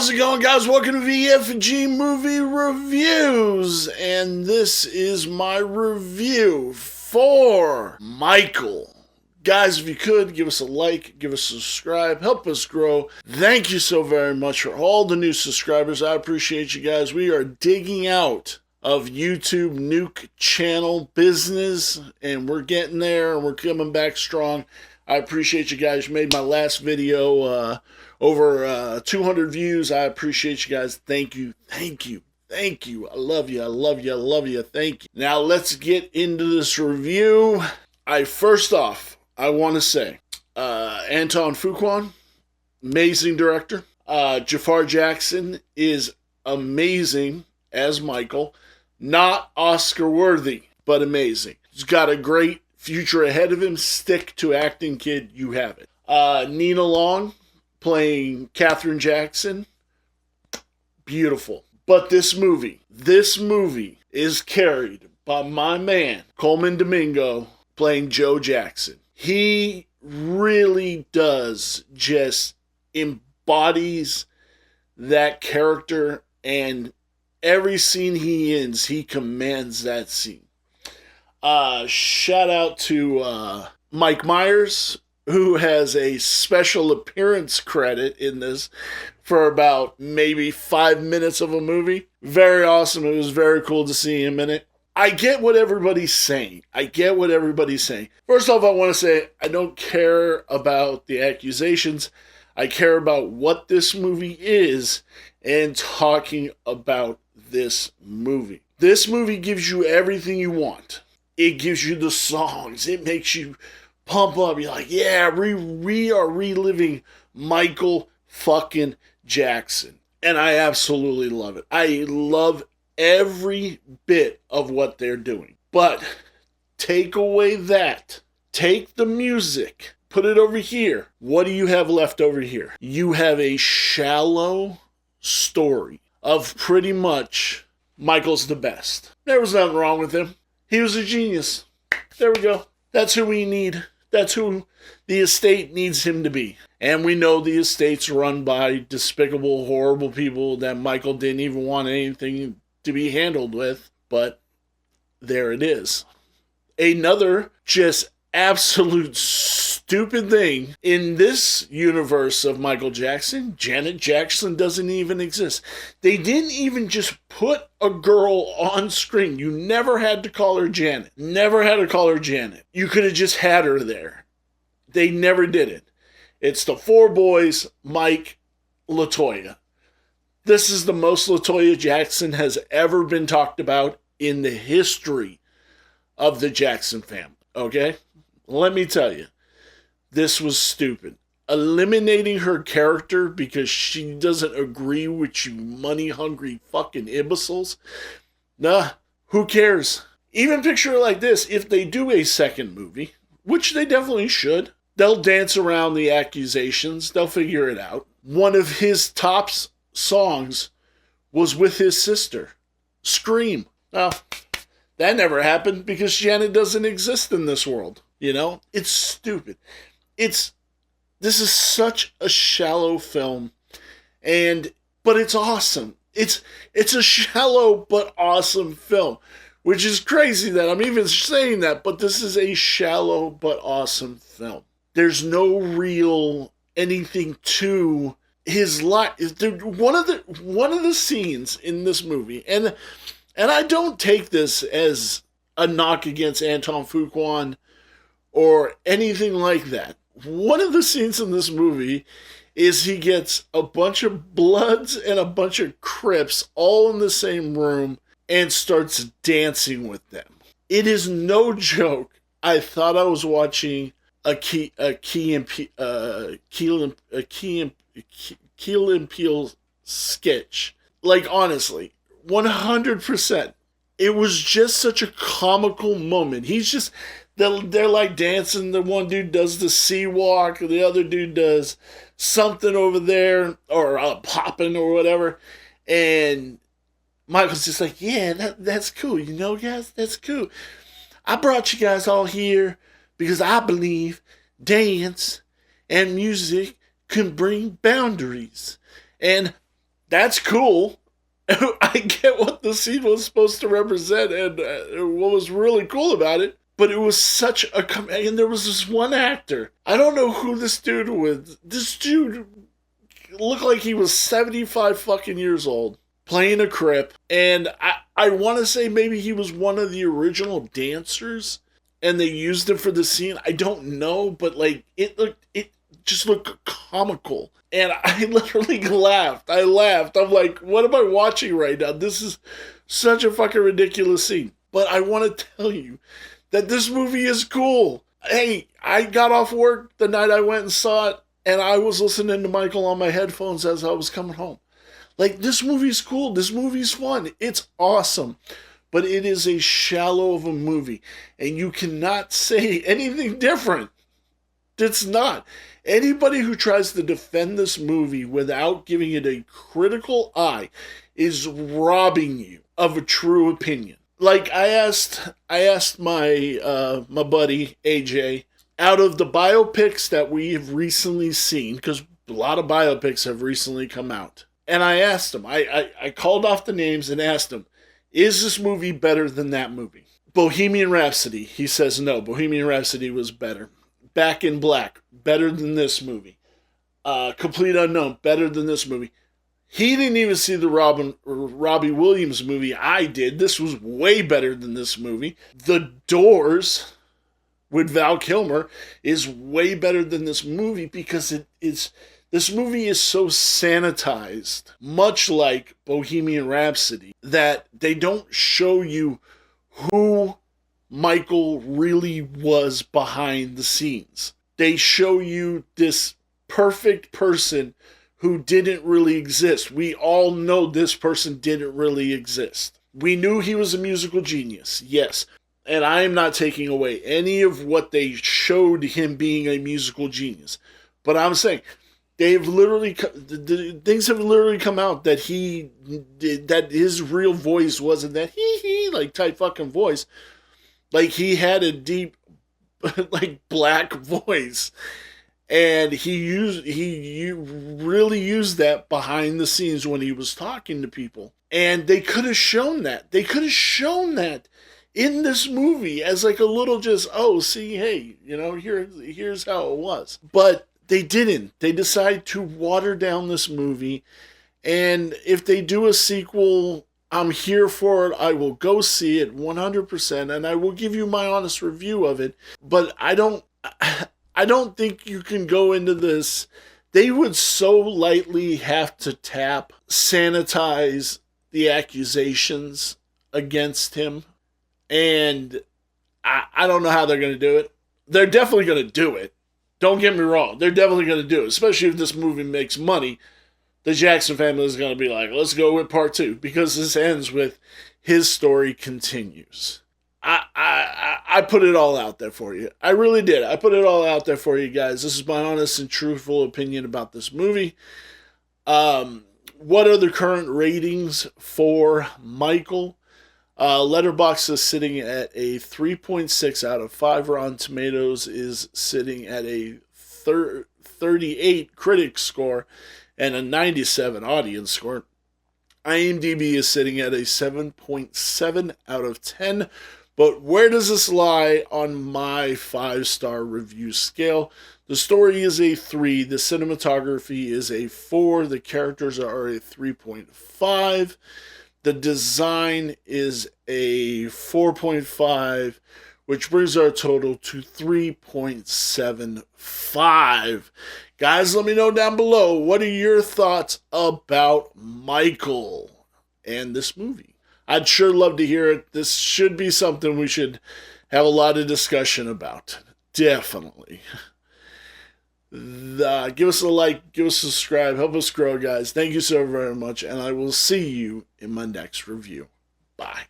How's it going, guys? Welcome to VFG Movie Reviews, and this is my review for Michael. Guys, if you could, give us a like, give us a subscribe, help us grow. Thank you so very much for all the new subscribers. I appreciate you guys. We are digging out of YouTube nuke channel business, and we're getting there, and we're coming back strong. I appreciate you guys. You made my last video over 200 views. I appreciate you guys. Thank you. Thank you. Thank you. I love you. I love you. I love you. Thank you. Now let's get into this review. First off, I want to say, Anton Fuqua, amazing director. Jafar Jackson is amazing as Michael. Not Oscar worthy, but amazing. He's got a great future ahead of him. Stick to acting, kid. You have it. Nina Long playing Katherine Jackson. Beautiful. But this movie is carried by my man, Coleman Domingo, playing Joe Jackson. He really does just embodies that character, and every scene he is, he commands that scene. Shout out to Mike Myers, who has a special appearance credit in this for about maybe 5 minutes of a movie. Very awesome. It was very cool to see him in it. I get what everybody's saying. First off, I want to say I don't care about the accusations. I care about what this movie is and talking about this movie. This movie gives you everything you want. It gives you the songs. It makes you pump up. You're like, yeah, we are reliving Michael fucking Jackson. And I absolutely love it. I love every bit of what they're doing. But take away that. Take the music. Put it over here. What do you have left over here? You have a shallow story of pretty much Michael's the best. There was nothing wrong with him. He was a genius. There we go. That's who we need. That's who the estate needs him to be. And we know the estate's run by despicable, horrible people that Michael didn't even want anything to be handled with. But there it is. Another just absolute stupid thing in this universe of Michael Jackson. Janet Jackson doesn't even exist. They didn't even just put a girl on screen. You never had to call her Janet. Never had to call her Janet. You could have just had her there. They never did it. It's the four boys, Mike, LaToya. This is the most LaToya Jackson has ever been talked about in the history of the Jackson family. Okay? Let me tell you. This was stupid. Eliminating her character because she doesn't agree with you money-hungry fucking imbeciles? Nah, who cares? Even picture it like this. If they do a second movie, which they definitely should, they'll dance around the accusations. They'll figure it out. One of his top songs was with his sister, Scream. Well, that never happened because Janet doesn't exist in this world. You know? It's stupid. This is such a shallow film, but it's awesome. It's a shallow but awesome film, which is crazy that I'm even saying that, but this is a shallow but awesome film. There's no real anything to his life. One of the scenes in this movie, and I don't take this as a knock against Anton Fuqua or anything like that. One of the scenes in this movie is he gets a bunch of Bloods and a bunch of Crips all in the same room and starts dancing with them. It is no joke. I thought I was watching a Key and Peele sketch. Like, honestly, 100%. It was just such a comical moment. They're like dancing. The one dude does the sea walk. The other dude does something over there, or popping or whatever. And Michael's just like, yeah, that's cool. You know, guys, that's cool. I brought you guys all here because I believe dance and music can bring boundaries. And That's cool. I get what the scene was supposed to represent and what was really cool about it. But it was such a and there was this one actor. I don't know who this dude was. This dude looked like he was 75 fucking years old, playing a Crip, and I want to say maybe he was one of the original dancers, and they used him for the scene. I don't know, but like it just looked comical, and I literally laughed. I laughed. I'm like, what am I watching right now? This is such a fucking ridiculous scene. But I want to tell you that this movie is cool. Hey, I got off work the night I went and saw it, and I was listening to Michael on my headphones as I was coming home. Like, this movie's cool. This movie's fun. It's awesome. But it is a shallow of a movie, and you cannot say anything different. It's not. Anybody who tries to defend this movie without giving it a critical eye is robbing you of a true opinion. Like, I asked my my buddy AJ, out of the biopics that we have recently seen, because a lot of biopics have recently come out, and I asked him, I called off the names and asked him, is this movie better than that movie? Bohemian Rhapsody, he says no. Bohemian Rhapsody was better. Back in Black, better than this movie. Complete Unknown, better than this movie. He didn't even see the Robbie Williams movie. I did. This was way better than this movie. The Doors with Val Kilmer is way better than this movie because this movie is so sanitized, much like Bohemian Rhapsody, that they don't show you who Michael really was behind the scenes. They show you this perfect person who didn't really exist. We all know this person didn't really exist. We knew he was a musical genius, yes. And I am not taking away any of what they showed him being a musical genius. But I'm saying, things have literally come out that that his real voice wasn't that hee like type fucking voice. Like, he had a deep, like, black voice. And he really used that behind the scenes when he was talking to people. And they could have shown that. They could have shown that in this movie as like a little just, oh, see, hey, you know, here's how it was. But they didn't. They decided to water down this movie. And if they do a sequel, I'm here for it. I will go see it 100%. And I will give you my honest review of it. But I don't think you can go into this. They would so lightly have to sanitize the accusations against him. And I don't know how they're going to do it. They're definitely going to do it. Don't get me wrong. They're definitely going to do it. Especially if this movie makes money. The Jackson family is going to be like, let's go with part 2. Because this ends with his story continues. I put it all out there for you. I really did. I put it all out there for you guys. This is my honest and truthful opinion about this movie. What are the current ratings for Michael? Letterboxd is sitting at a 3.6 out of 5. Rotten Tomatoes is sitting at a 38 critic score and a 97 audience score. IMDb is sitting at a 7.7 out of 10. But where does this lie on my 5-star review scale? The story is a 3. The cinematography is a 4. The characters are a 3.5. The design is a 4.5, which brings our total to 3.75. Guys, let me know down below, what are your thoughts about Michael and this movie? I'd sure love to hear it. This should be something we should have a lot of discussion about. Definitely. Give us a like, give us a subscribe, help us grow, guys. Thank you so very much, and I will see you in my next review. Bye.